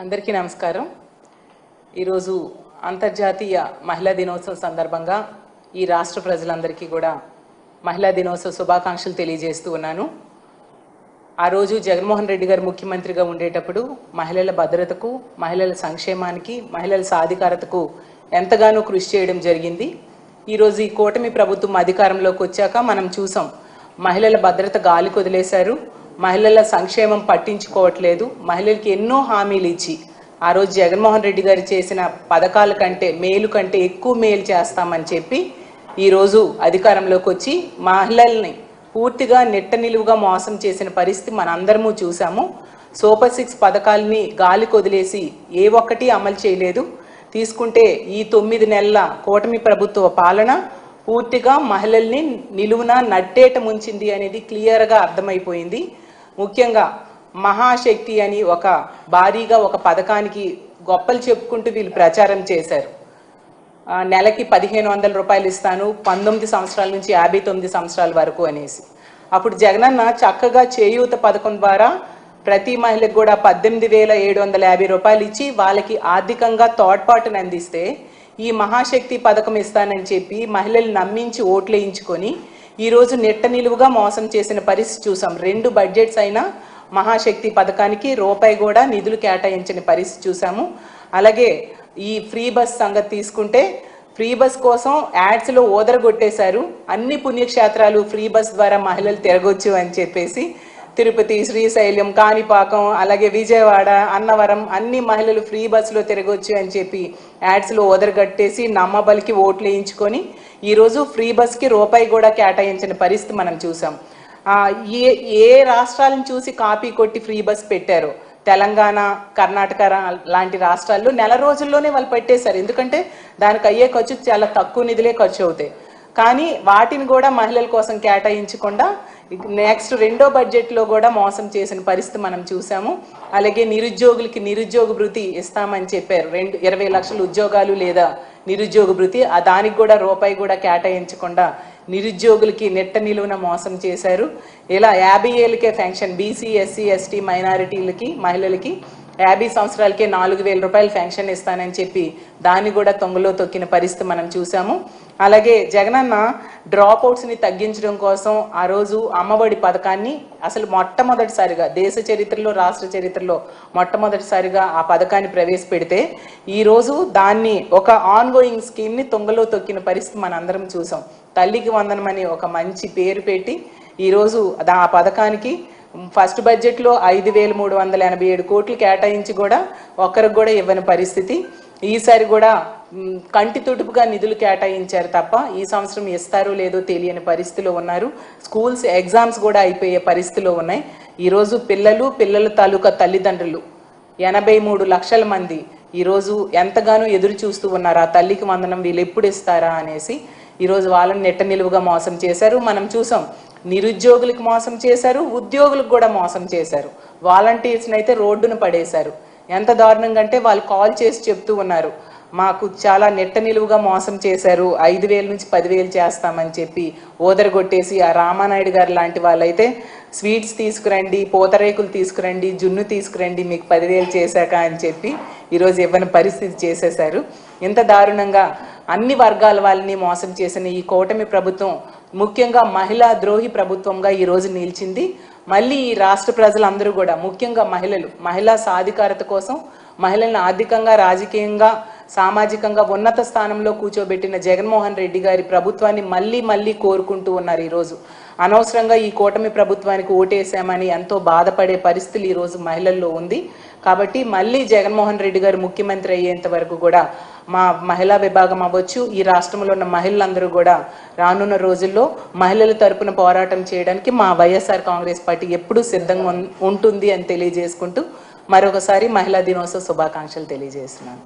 అందరికీ నమస్కారం. ఈరోజు అంతర్జాతీయ మహిళా దినోత్సవం సందర్భంగా ఈ రాష్ట్ర ప్రజలందరికీ కూడా మహిళా దినోత్సవ శుభాకాంక్షలు తెలియజేస్తూ ఉన్నాను. ఆ రోజు జగన్మోహన్ రెడ్డి గారు ముఖ్యమంత్రిగా ఉండేటప్పుడు మహిళల భద్రతకు, మహిళల సంక్షేమానికి, మహిళల సాధికారతకు ఎంతగానో కృషి చేయడం జరిగింది. ఈరోజు ఈ కూటమి ప్రభుత్వం అధికారంలోకి వచ్చాక మనం చూసాం, మహిళల భద్రత గాలికి వదిలేశారు, మహిళల సంక్షేమం పట్టించుకోవట్లేదు. మహిళలకి ఎన్నో హామీలు ఇచ్చి ఆ రోజు జగన్మోహన్ రెడ్డి గారు చేసిన పథకాల కంటే మేలు కంటే ఎక్కువ మేలు చేస్తామని చెప్పి ఈరోజు అధికారంలోకి వచ్చి మహిళల్ని పూర్తిగా నెట్ట నిలువుగా మోసం చేసిన పరిస్థితి మనందరము చూసాము. సూపర్ 6 పథకాలని గాలికి వదిలేసి ఏ ఒక్కటి అమలు చేయలేదు. తీసుకుంటే ఈ 9 నెలల కూటమి ప్రభుత్వ పాలన పూర్తిగా మహిళల్ని నిలువున నట్టేట ముంచింది అనేది క్లియర్గా అర్థమైపోయింది. ముఖ్యంగా మహాశక్తి అని ఒక భారీగా ఒక పథకానికి గొప్పలు చెప్పుకుంటూ వీళ్ళు ప్రచారం చేశారు. నెలకి 1500 రూపాయలు ఇస్తాను 19 సంవత్సరాల నుంచి 59 సంవత్సరాల వరకు అనేసి. అప్పుడు జగనన్న చక్కగా చేయూత పథకం ద్వారా ప్రతి మహిళకు కూడా 18,750 రూపాయలు ఇచ్చి వాళ్ళకి ఆర్థికంగా తోడ్పాటును అందిస్తే, ఈ మహాశక్తి పథకం ఇస్తానని చెప్పి మహిళలు నమ్మించి ఓట్లు వేయించుకొని ఈరోజు నెట్ట నిలువుగా మోసం చేసిన పరిస్థితి చూసాం. 2 బడ్జెట్స్ అయినా మహాశక్తి పథకానికి రూపాయి కూడా నిధులు కేటాయించిన పరిస్థితి చూసాము. అలాగే ఈ ఫ్రీ బస్ సంగతి తీసుకుంటే, ఫ్రీ బస్ కోసం యాడ్స్లో ఓదరగొట్టేశారు. అన్ని పుణ్యక్షేత్రాలు ఫ్రీ బస్ ద్వారా మహిళలు తిరగొచ్చు అని చెప్పేసి తిరుపతి, శ్రీశైలం, కాణిపాకం, అలాగే విజయవాడ, అన్నవరం అన్ని మహిళలు ఫ్రీ బస్సులో తిరగొచ్చు అని చెప్పి యాడ్స్లో ఓదరగట్టేసి నమ్మబలికి ఓట్లు వేయించుకొని ఈరోజు ఫ్రీ బస్కి రూపాయి కూడా కేటాయించిన పరిస్థితి మనం చూసాం. ఏ రాష్ట్రాలను చూసి కాపీ కొట్టి ఫ్రీ బస్ పెట్టారో, తెలంగాణ, కర్ణాటక లాంటి రాష్ట్రాల్లో నెల రోజుల్లోనే వాళ్ళు పెట్టేశారు. ఎందుకంటే దానికి అయ్యే ఖర్చు చాలా తక్కువ నిధులే ఖర్చు అవుతాయి. కానీ వాటిని కూడా మహిళల కోసం కేటాయించకుండా నెక్స్ట్ 2వ బడ్జెట్లో కూడా మోసం చేసిన పరిస్థితి మనం చూసాము. అలాగే నిరుద్యోగులకి నిరుద్యోగ భృతి ఇస్తామని చెప్పారు. 20 లక్షల ఉద్యోగాలు లేదా నిరుద్యోగ భృతి, దానికి కూడా రూపాయి కూడా కేటాయించకుండా నిరుద్యోగులకి నెట్ట నిలువున మోసం చేశారు. ఇలా 50 ఏళ్ళకే పెన్షన్, బీసీ, ఎస్సీ, ఎస్టీ మైనారిటీలకి మహిళలకి 50 సంవత్సరాలకే 4,000 రూపాయలు పెన్షన్ ఇస్తానని చెప్పి దాన్ని కూడా తొంగలో తొక్కిన పరిస్థితి మనం చూసాము. అలాగే జగనన్న డ్రాప్ అవుట్స్ని తగ్గించడం కోసం ఆ రోజు అమ్మఒడి పథకాన్ని అసలు మొట్టమొదటిసారిగా దేశ చరిత్రలో, రాష్ట్ర చరిత్రలో మొట్టమొదటిసారిగా ఆ పథకాన్ని ప్రవేశపెడితే ఈరోజు దాన్ని ఒక ఆన్గోయింగ్ స్కీమ్ని తొంగలో తొక్కిన పరిస్థితి మనందరం చూసాం. తల్లికి వందనం అని ఒక మంచి పేరు పెట్టి ఈరోజు ఆ పథకానికి ఫస్ట్ బడ్జెట్లో 5,387 కోట్లు కేటాయించి కూడా ఒక్కరికి కూడా ఇవ్వని పరిస్థితి. ఈసారి కూడా కంటి తుడుపుగా నిధులు కేటాయించారు తప్ప ఈ సంవత్సరం ఇస్తారో లేదో తెలియని పరిస్థితిలో ఉన్నారు. స్కూల్స్ ఎగ్జామ్స్ కూడా అయిపోయే పరిస్థితిలో ఉన్నాయి. ఈరోజు పిల్లల తాలూకా తల్లిదండ్రులు 83 లక్షల మంది ఈరోజు ఎంతగానో ఎదురు చూస్తూ ఉన్నారు, ఆ తల్లికి వందనం వీళ్ళు ఎప్పుడు ఇస్తారా అనేసి. ఈరోజు వాళ్ళని నెట్ట నిలువుగా మోసం చేశారు. మనం చూసాం, నిరుద్యోగులకు మోసం చేశారు, ఉద్యోగులకు కూడా మోసం చేశారు. వాలంటీర్స్ని అయితే రోడ్డును పడేశారు. ఎంత దారుణంగా అంటే వాళ్ళు కాల్ చేసి చెప్తూ ఉన్నారు, మాకు చాలా నెట్ట నిలువుగా మోసం చేశారు, 5,000 నుంచి 10,000 చేస్తామని చెప్పి ఓదరగొట్టేసి. ఆ రామానాయుడు గారు లాంటి వాళ్ళైతే స్వీట్స్ తీసుకురండి, పూతరేకులు తీసుకురండి, జున్ను తీసుకురండి మీకు 10,000 చేశాక అని చెప్పి ఈరోజు ఇవ్వని పరిస్థితి చేసేశారు. ఇంత దారుణంగా అన్ని వర్గాల వాళ్ళని మోసం చేసిన ఈ కూటమి ప్రభుత్వం ముఖ్యంగా మహిళా ద్రోహి ప్రభుత్వంగా ఈరోజు నిలిచింది. మళ్ళీ ఈ రాష్ట్ర ప్రజలందరూ కూడా ముఖ్యంగా మహిళా సాధికారత కోసం, మహిళలను ఆర్థికంగా, రాజకీయంగా, సామాజికంగా ఉన్నత స్థానంలో కూర్చోబెట్టిన జగన్మోహన్ రెడ్డి గారి ప్రభుత్వాన్ని మళ్ళీ కోరుకుంటూ ఉన్నారు. ఈరోజు అనవసరంగా ఈ కూటమి ప్రభుత్వానికి ఓటేసామని ఎంతో బాధపడే పరిస్థితులు ఈరోజు మహిళల్లో ఉంది. కాబట్టి మళ్ళీ జగన్మోహన్ రెడ్డి గారు ముఖ్యమంత్రి అయ్యేంత వరకు కూడా మా మహిళా విభాగం అవ్వచ్చు, ఈ రాష్ట్రంలో ఉన్న మహిళలందరూ కూడా రానున్న రోజుల్లో మహిళల తరపున పోరాటం చేయడానికి మా వైఎస్ఆర్ కాంగ్రెస్ పార్టీ ఎప్పుడూ సిద్ధంగా ఉంటుంది అని తెలియజేసుకుంటూ మరొకసారి మహిళా దినోత్సవ శుభాకాంక్షలు తెలియజేస్తున్నాను.